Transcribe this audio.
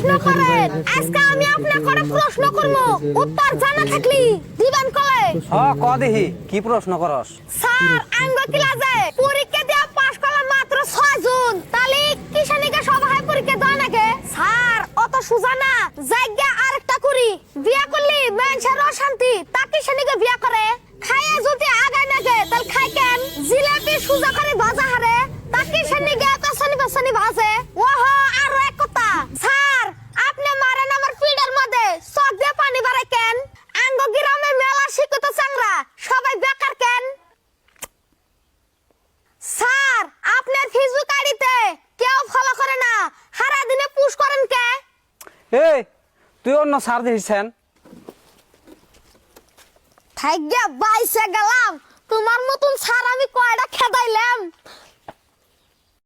প্রশ্ন করেন। আজকে আমি আপনাকে প্রশ্ন করব, উত্তর জানা থাকলি দিবেন কলে। ক দেখি কি প্রশ্ন করস? স্যার আঙ্গ ক্লাসে পরীক্ষা দেয়া পাস করলাম মাত্র 6 জন, তাহলে কিষানিকা সবাই পরীক্ষা দেয় নাকি? স্যার অত সুজা না, জায়গা আরেকটা করি, বিয়া করলি মানুষের অশান্তি, তা কিষানিকা বিয়া করে খাইয়া যদি আগায় নাগে তাহলে খাই কেন? জিলাপি সুজা করে ভাজা হারে, তা কিষানিকা কাছানি বাছানি ভাজে। ওহো আরো এক কথা, স্যার আপনি মারেন আমার পিঠের মধ্যে, চোখ দিয়ে পানি বাড়ায় কেন? আঙ্গ গ্রামে মেলা শিক্ষিত চাংরা সবাই বেকার কেন? স্যার আপনার ফেসবুক আইডিতে কেউ ফলো করে না, সারা দিনে পুশ করেন কে? এই তুই অন্য সার দিছেন। থাইগা বাইসে গেলাম, তোমার মতন স্যার আমি কয়টা খেদাইলাম।